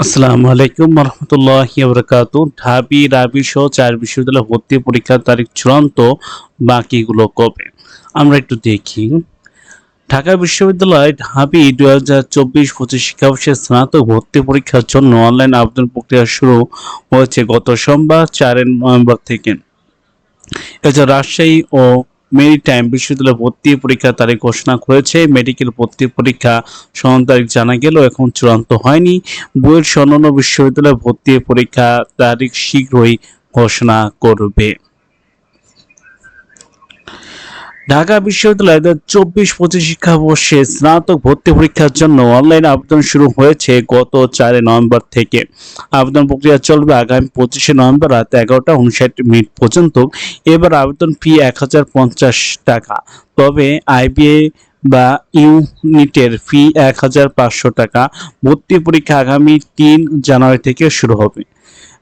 আসসালামু আলাইকুম রহমতুল্লাহি বারাকাতু। ঢাবি রাবি সহ ৪ বিশ্ববিদ্যালয় ভর্তি পরীক্ষার তারিখ চূড়ান্ত, বাকিগুলো কবে? আমরা একটু দেখি। ঢাকা বিশ্ববিদ্যালয় ঢাবি ২০২৪-২৫ শিক্ষাবর্ষে স্নাতক ভর্তি পরীক্ষার জন্য অনলাইন আবেদন প্রক্রিয়া শুরু হয়েছে গত সোমবার ৪ নভেম্বর থেকে। এছাড়া রাজশাহী ও মেরিটাইম বিশ্ববিদ্যালয়ে ভর্তি পরীক্ষার তারিখ ঘোষণা করেছে। মেডিকেল ভর্তি পরীক্ষা সনদ তারিখ জানা গেলেও এখন চূড়ান্ত হয়নি। বুয়েট সহ অন্যান্য বিশ্ববিদ্যালয়ে ভর্তি পরীক্ষা তারিখ শীঘ্রই ঘোষণা করবে। ঢাকা বিশ্ববিদ্যালয়ে ২০২৪-২৫ শিক্ষাবর্ষে স্নাতক ভর্তি পরীক্ষার জন্য অনলাইন আবেদন শুরু হয়েছে গত ৪ নভেম্বর থেকে। আবেদন প্রক্রিয়া চলবে আগামী ২৫ নভেম্বর রাত ১১টা ৫৯ পর্যন্ত। এবার আবেদন ফি ১,০৫০ টাকা। তবে আইবিএ বা ইউনিটের ফি ১,৫০০ টাকা। ভর্তি পরীক্ষা আগামী ৩ জানুয়ারি থেকে শুরু হবে।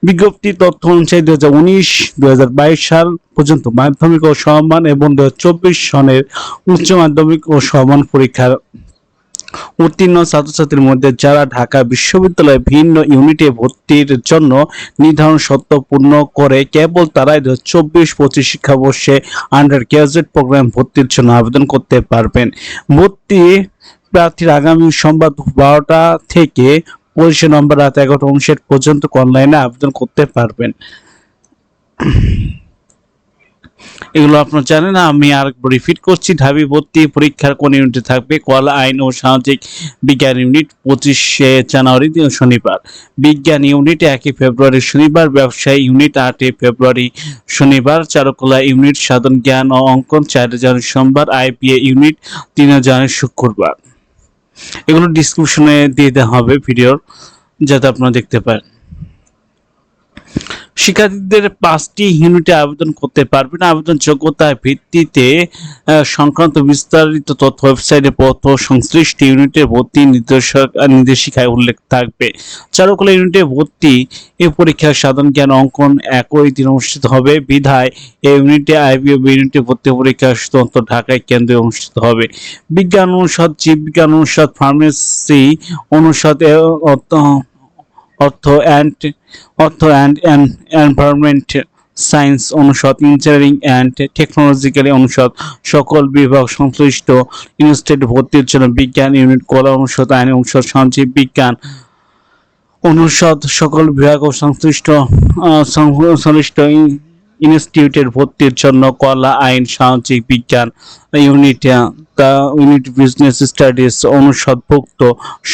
বিজ্ঞপ্তির তথ্য অনুযায়ী ২০১৯-২০২২ সাল পর্যন্ত মাধ্যমিক ও সমমান এবং ২০২৪ সনের উচ্চ মাধ্যমিক ও সমমান পরীক্ষার উত্তীর্ণ ছাত্রছাত্রীর মধ্যে যারা ঢাকা বিশ্ববিদ্যালয়ে ভিন্ন ইউনিটে ভর্তির জন্য নির্ধারণ শর্ত পূর্ণ করে কেবল তারাই ২৪-২৫ শিক্ষাবর্ষে আন্ডার গ্র্যাজুয়েট প্রোগ্রাম ভর্তির জন্য আবেদন করতে পারবেন। ভর্তি প্রার্থীর আগামী সোমবার দুপুর ১২টা থেকে ২৫ নভেম্বর রাত ১১টা ৫৯ পর্যন্ত অনলাইনে আবেদন করতে পারবেন। এগুলো আপনারা জানেন না, আমি আরেকবার রিপিট করছি। ঢাবি ভর্তি পরীক্ষার কোন ইউনিটে থাকবে? কলা, আইন ও সামাজিক বিজ্ঞান ইউনিট ২৫শে জানুয়ারি শনিবার, বিজ্ঞান ইউনিট ১ ফেব্রুয়ারি শনিবার, ব্যবসায় ইউনিট ৮ ফেব্রুয়ারি শনিবার, চারুকলা ইউনিট সাধারণ জ্ঞান ও অঙ্কন ৪ জানুয়ারি সোমবার, আইপিএ ইউনিট ৩ জানুয়ারি শুক্রবার। এগুলো ডিসক্রিপশনে দিয়ে দেওয়া হবে ভিডিওর, যাতে আপনারা দেখতে পারেন। শিক্ষার্থীদের ৫টি ইউনিটে আবেদন করতে পারবেন। আবেদন যোগ্যতার ভিত্তিতে সংক্রান্ত বিস্তারিত তথ্য ওয়েবসাইটে পত্র সংশ্লিষ্ট ইউনিটের ভর্তি নির্দেশিকায় উল্লেখ থাকবে। চারুকলা ইউনিটে ভর্তি এই পরীক্ষা সাধারণ জ্ঞান অঙ্কন একই দিন অনুষ্ঠিত হবে বিধায় এই ইউনিটে আইবিএ ইউনিটে ভর্তি পরীক্ষা শুধুমাত্র ঢাকায় কেন্দ্রে অনুষ্ঠিত হবে। বিজ্ঞান অনুষদ, জীববিজ্ঞান অনুষদ, ফার্মেসি অনুষদ, অর্থ অ্যান্ড এনভায়রনমেন্ট সায়েন্স অনুষদ, ইঞ্জিনিয়ারিং অ্যান্ড টেকনোলজিক্যাল অনুষদ সকল বিভাগ সংশ্লিষ্ট ইনস্টিটিউটে ভর্তির জন্য বিজ্ঞান ইউনিট, কলা অনুষদ, আইন অনুষদ, সমাজজীব বিজ্ঞান অনুষদ সকল বিভাগ ও সংশ্লিষ্ট ইনস্টিটিউটের ভর্তির জন্য কলা, আইন, সামাজিক বিজ্ঞান ইউনিট বিজনেস স্টাডিজ অনুষদভুক্ত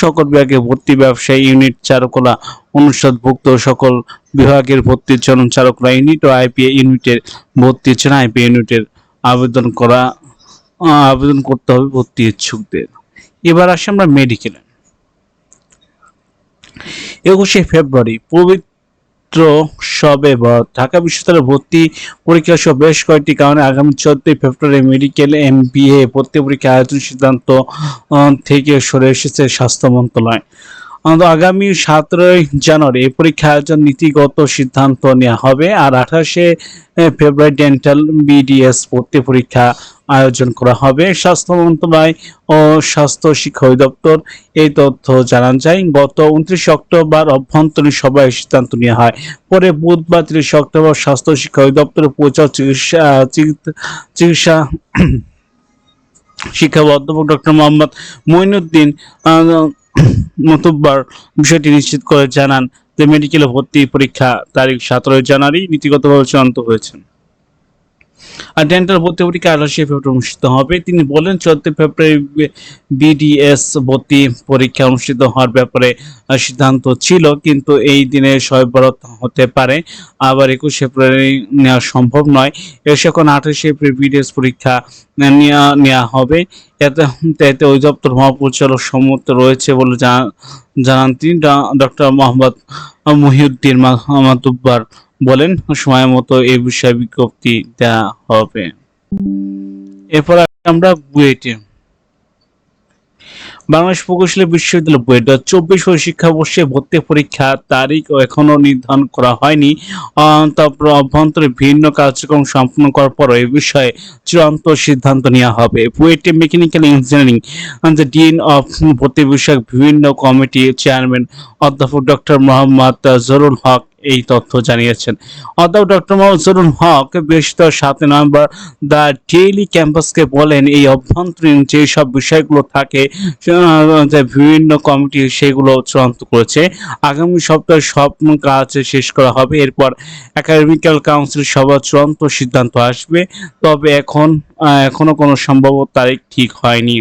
সকল বিভাগে ভর্তি, ব্যবসায়ী ইউনিট, চারুকলা অনুষদভুক্ত সকল বিভাগের ভর্তির জন্য চারুকলা ইউনিট ও আইপিএ ইউনিটের ভর্তির জন্য আইপিএ ইউনিটের আবেদন করতে হবে ভর্তি ইচ্ছুকদের। এবার আসি আমরা মেডিকেলে। ২১শে ফেব্রুয়ারি পবিত্র শবে বরাত। ঢাকা বিশ্ববিদ্যালয়ে ভর্তি পরীক্ষা সহ বেশ কয়েকটি কারণে আগামী ১৪ ফেব্রুয়ারি মেডিকেল এমবিএ ভর্তি পরীক্ষা আয়োজন সিদ্ধান্ত থেকে সরে এসেছে স্বাস্থ্য মন্ত্রণালয়। আগামী ১৭ জানুয়ারি এই পরীক্ষা আয়োজন নীতিগত সিদ্ধান্ত নেওয়া হবে। আর ২৮শে ফেব্রুয়ারি ডেন্টাল বিডিএস ভর্তি পরীক্ষা আয়োজন করা হবে। স্বাস্থ্য মন্ত্রণালয় ও স্বাস্থ্য শিক্ষা অধিদপ্তর এই তথ্য জানান যায়। গত ২৯ অক্টোবর অভ্যন্তরীণ সভায় সিদ্ধান্ত নেওয়া হয়। পরে বুধবার ৩০ অক্টোবর স্বাস্থ্য শিক্ষা অধিদপ্তরের পরিচালক চিকিৎসা শিক্ষা অধ্যাপক ডক্টর মোহাম্মদ মঈনুদ্দিন মতুব্বর বিষয়টি নিশ্চিত করে জানান যে মেডিকেলে ভর্তি পরীক্ষা তারিখ ১৭ জানুয়ারি নীতিগতভাবে চূড়ান্ত হয়েছে। আর ডেন্টাল ভর্তি পরীক্ষা ২৮শে ফেব্রুয়ারি অনুষ্ঠিত হবে। তিনি বলেন ১৪ ফেব্রুয়ারি বিডিএস ভর্তি পরীক্ষা অনুষ্ঠিত হওয়ার ব্যাপারে সিদ্ধান্ত ছিল, কিন্তু এই দিনে সয়বরাত হতে পারে, আবার ২১ ফেব্রুয়ারি নেওয়া সম্ভব নয়। এর এখন ২৮শে এপ্রিল বিডিএস পরীক্ষা নেওয়া হবে। এতে অধিদপ্তর মহাপরিচালক সম্মত রয়েছে বলে জানান তিনি। ডক্টর মোহাম্মদ মহিউদ্দিন মাতুব্বর বলেন সময় মতো এই বিষয়ে বিজ্ঞপ্তি দেওয়া হবে। এরপর আমরা বুয়েটে। বাংলাদেশ প্রকৌশলী বিশ্ববিদ্যালয় বুয়েট 2024 শিক্ষাবর্ষে ভর্তি পরীক্ষার তারিখ এখনো নির্ধারণ করা হয়নি। তারপর অভ্যন্তরে ভিন্ন কার্যক্রম সম্পন্ন করার পর এ বিষয়ে চূড়ান্ত সিদ্ধান্ত নেওয়া হবে। বুয়েটে মেকানিক্যাল ইঞ্জিনিয়ারিং ডিন অফ ভর্তি বিষয়ক বিভিন্ন কমিটির চেয়ারম্যান অধ্যাপক ডক্টর মোহাম্মদ জহুরুল হক এই তথ্য জানিয়েছেন। অধ্যাপক ডক্টর মোহাম্মদ জহুরুল হক বৃহস্পতিবার 7 নভেম্বর দ্য ডেইলি ক্যাম্পাসকে বলেন, এই অভ্যন্তরীণ যে সব বিষয়গুলো থাকে যে বিভিন্ন কমিটি সেগুলো চূড়ান্ত করেছে। আগামী সপ্তাহে সব কাজ শেষ করা হবে। এরপর একাডেমিক্যাল কাউন্সিল সভা চূড়ান্ত সিদ্ধান্ত আসবে। তবে এখনো কোনো সম্ভাব্য তারিখ ঠিক হয়নি।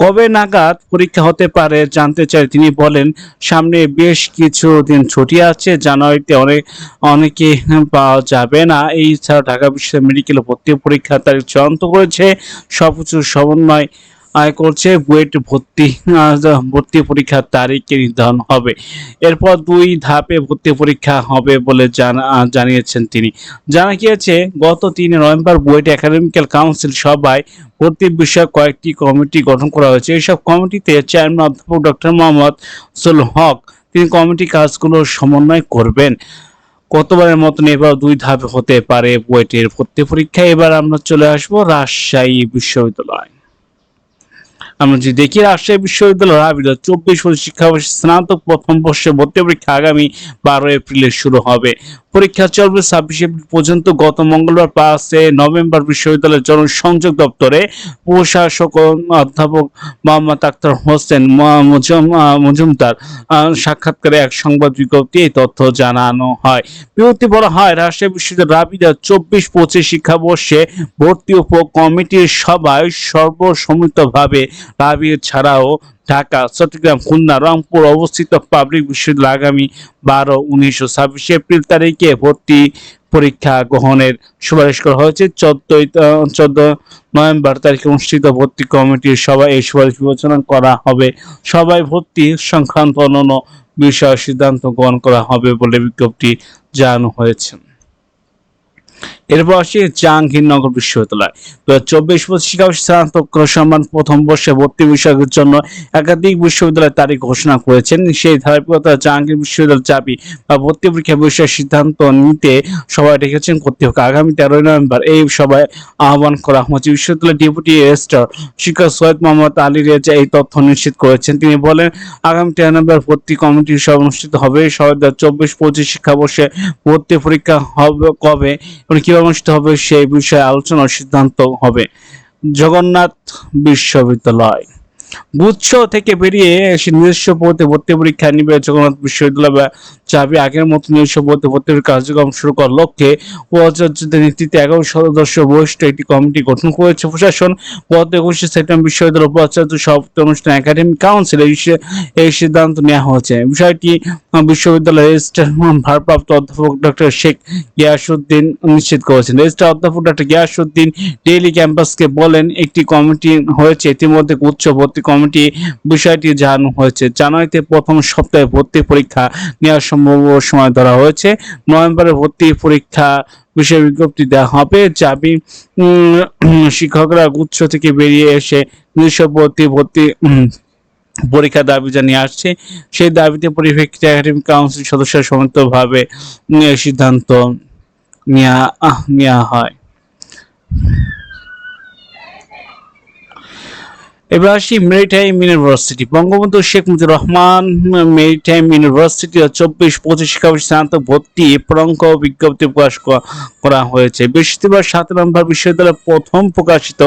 কবে নাগাদ পরীক্ষা হতে পারে জানতে চাই তিনি বলেন, সামনে বেশ কিছু দিন ছুটি আছে, জানুয়ারিতে অনেকে পাওয়া যাবে না। এই ছাড়া ঢাকা বিশ্ববিদ্যালয় মেডিকেল ভর্তি পরীক্ষার তারিখ চূড়ান্ত করেছে, সবকিছু সমন্বয় করছে। বুয়েট ভর্তি পরীক্ষার তারিখ নির্ধারণ হবে। এরপর 2 ধাপে ভর্তি পরীক্ষা হবে বলে জানিয়েছেন তিনি। জানা গিয়েছে, গত 3 নভেম্বর বুয়েট একাডেমিক্যাল কাউন্সিল সভায় ভর্তি বিষয়ক কয়েকটি কমিটি গঠন করা হয়েছে। এইসব কমিটিতে চেয়ারম্যান অধ্যাপক ডক্টর মোহাম্মদ জহুরুল হক, তিনি কমিটি কাজগুলো সমন্বয় করবেন। গতবারের মতন এবার 2 ধাপে হতে পারে বুয়েটের ভর্তি পরীক্ষা। এবার আমরা চলে আসবো রাজশাহী বিশ্ববিদ্যালয়। আমরা যদি দেখি, রাজশাহী বিশ্ববিদ্যালয়ের আবেদন 24 শিক্ষাবর্ষে স্নাতক প্রথম বর্ষে ভর্তি পরীক্ষা আগামী 12 এপ্রিলে শুরু হবে। পরীক্ষা চলবে 26 এপ্রিল পর্যন্ত। গত মঙ্গলবার 5 নভেম্বর বিশ্ববিদ্যালয়ের জনসংযোগ দপ্তরে প্রশাসক অধ্যাপক মোহাম্মদ আখতার হোসেন মজুমদার সাক্ষাৎকারে এক সংবাদ বিজ্ঞপ্তি এই তথ্য জানানো হয়। বিজ্ঞপ্তি বলা হয়, রাজশাহী বিশ্ববিদ্যালয় রাবিদা 24-25 শিক্ষাবর্ষে ভর্তি উপ কমিটির সভায় সর্বসম্মতভাবে রাবি ছাড়াও ঢাকা, চট্টগ্রাম, খুলনা, রংপুর অবস্থিত পাবলিক বিশ্ববিদ্যালয় আগামী 12, 19 ও 26 এপ্রিল তারিখে ভর্তি পরীক্ষা গ্রহণের সুপারিশ করা হয়েছে। 14 নভেম্বর তারিখে অনুষ্ঠিত ভর্তি কমিটির সভায় এই সুপারিশ বিবেচনা করা হবে। সভায় ভর্তি সংক্রান্ত অন্যান্য বিষয়ে সিদ্ধান্ত গ্রহণ করা হবে বলে বিজ্ঞপ্তি জানানো হয়েছে। এরপর আসি জাহাঙ্গীরনগর বিশ্ববিদ্যালয় 2024-25 শিক্ষাবর্ষে স্নাতক সম্মান প্রথম বর্ষে ভর্তি বিষয়ের জন্য একাধিক বিশ্ববিদ্যালয়ের তারিখ ঘোষণা করেছেন। সেই ধারাবাহিকতা জাহাঙ্গীর বিশ্ববিদ্যালয়ের চাবি বা ভর্তি পরীক্ষা বিষয়ে সিদ্ধান্ত নিতে সভায় ডেকেছেন কর্তৃপক্ষ। আগামী 13 নভেম্বর এই সভায় আহ্বান করা হয়েছে। বিশ্ববিদ্যালয়ের ডেপুটি রেজিস্ট্রার শিক্ষক সৈয়দ মোহাম্মদ আলী রেজা এই তথ্য নিশ্চিত করেছেন। তিনি বলেন, আগামী 13 নভেম্বর ভর্তি কমিটির সভা অনুষ্ঠিত হবে। সভায় 24-25 শিক্ষাবর্ষে ভর্তি পরীক্ষা হবে কবে এবং কিভাবে অনুষ্ঠিত হবে সেই বিষয়ে আলোচনা ও সিদ্ধান্ত হবে। জগন্নাথ বিশ্ববিদ্যালয় গুচ্ছ থেকে বেরিয়ে এসে নিজস্ব পদ্ধতি ভর্তি পরীক্ষা নিবে জগন্নাথ বিশ্ববিদ্যালয় চাবি। আগের মতো নিজস্ব পদ্ধতি ভর্তির কার্যক্রম শুরু করার লক্ষ্যে উপাচার্যদের নেতৃত্বে 11 সদস্য বরিষ্ঠ একটি কমিটি গঠন করেছে প্রশাসন। গত 21 সেপ্টেম্বর বিশ্ববিদ্যালয় উপাচার্য সমাপ্তি অনুষ্ঠানে একাডেমিক কাউন্সিল এই সিদ্ধান্ত নেওয়া হয়েছে। বিষয়টি বিশ্ববিদ্যালয়ের রেজিস্ট্রার ভারপ্রাপ্ত অধ্যাপক ডক্টর শেখ গিয়াসউদ্দিন নিশ্চিত করেছেন। রেজিস্ট্রার অধ্যাপক ডক্টর গিয়াসউদ্দিন ডেইলি ক্যাম্পাসকে বলেন, একটি কমিটি হয়েছে, ইতিমধ্যে গুচ্ছ ভর্তি কমিটি বিষয়টি জানানো হয়েছে। জানুয়ারিতে প্রথম সপ্তাহে ভর্তি পরীক্ষা নেওয়ার সম্ভব সময় ধরা হয়েছে। নভেম্বরে ভর্তি পরীক্ষা বিষয়ে বিজ্ঞপ্তি দেওয়া হবে। চাবি শিক্ষকরা গুচ্ছ থেকে বেরিয়ে এসে নিজস্ব ভর্তি পরীক্ষা দাবি জানিয়ে আসছে। সেই দাবিতে পরিপ্রেক্ষিতে একাডেমিক কাউন্সিল সদস্যরা সম্মিলিতভাবে সিদ্ধান্ত নেওয়া হয়। এবার আসি maritime university. Bangabandhu Sheikh Mujibur Rahman maritime university 24-25 শিক্ষাবর্ষে স্নাতক ভর্তি প্রাঙ্ক বিজ্ঞপ্তি প্রকাশ করা হয়েছে। বৃহস্পতিবার 7 নভেম্বর বিশ্ববিদ্যালয়ের প্রথম প্রকাশিত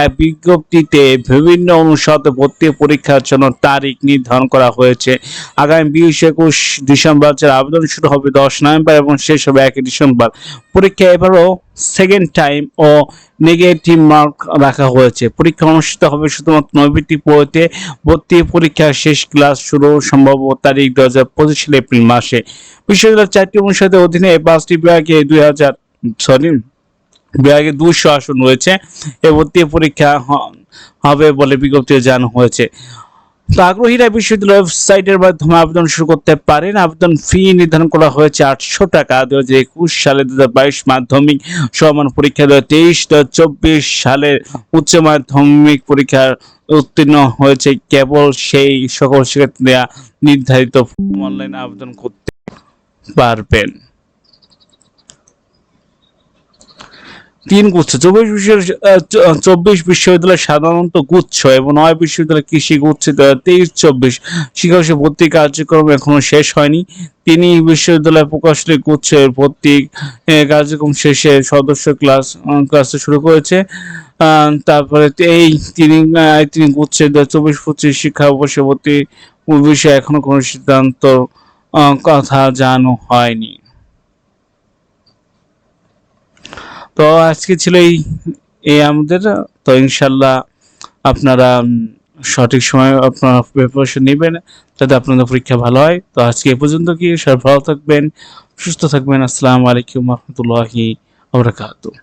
এক বিজ্ঞপ্তিতে বিভিন্ন অনুষদ ভর্তি পরীক্ষার জন্য তারিখ নির্ধারণ করা হয়েছে। আগামী 20-21 ডিসেম্বর আবেদন শুরু হবে 10 নভেম্বর এবং শেষ হবে 1 ডিসেম্বর। পরীক্ষা এবারও সেকেন্ড টাইম ও নেগেটিভ মার্ক রাখা হয়েছে। পরীক্ষা অনুষ্ঠিত হবে শুধুমাত্র নৈবিত্তিক পদ্ধতিতে। ভর্তি পরীক্ষা শেষ ক্লাস শুরু সম্ভব তারিখ 2025 সালে এপ্রিল মাসে। বিশ্ববিদ্যালয়ের 4টি অনুষদের অধীনে 5টি বিভাগে 200 আসন রয়েছে। এই ভর্তি পরীক্ষা হবে বলে বিজ্ঞপ্তিতে জানানো হয়েছে। তো আগ্রহীরা বিশ্ববিদ্যালয় ওয়েবসাইটের মাধ্যমে আবেদন শুরু করতে পারেন। আবেদন ফি নির্ধারণ করা হয়েছে 800 টাকা। 2021 সালে 2022 মাধ্যমিক সমান পরীক্ষা, 2023 2024 সালের উচ্চ মাধ্যমিক পরীক্ষার উত্তীর্ণ হয়েছে কেবল সেই সকল শিক্ষার্থীরা নির্ধারিত অনলাইন আবেদন করতে পারবেন। 3 গুচ্ছ 24 বিশ্ববিদ্যালয় সাধারণত গুচ্ছ এবং 9 বিশ্ববিদ্যালয় কৃষি গুচ্ছ। 23-24 শিক্ষাবর্ষে ভর্তি কার্যক্রম এখনো শেষ হয়নি। 3 বিশ্ববিদ্যালয় প্রকৌশলী গুচ্ছের ভর্তি কার্যক্রম শেষে সদস্য ক্লাস শুরু করেছে। তারপরে এই তিনি গুচ্ছের 24-25 শিক্ষাবর্ষে ভর্তি বিষয়ে এখনো কোনো সিদ্ধান্ত কথা জানানো হয়নি। তো আজকে ছিল এই আমাদের। তো ইনশাল্লাহ আপনারা সঠিক সময় আপনারা প্রিপারেশন নেবেন যাতে আপনাদের পরীক্ষা ভালো হয়। তো আজকে এ পর্যন্ত, কি সবাই ভালো থাকবেন, সুস্থ থাকবেন। আসসালামু আলাইকুম রহমতুল্লাহি ওয়া বারাকাতুহু।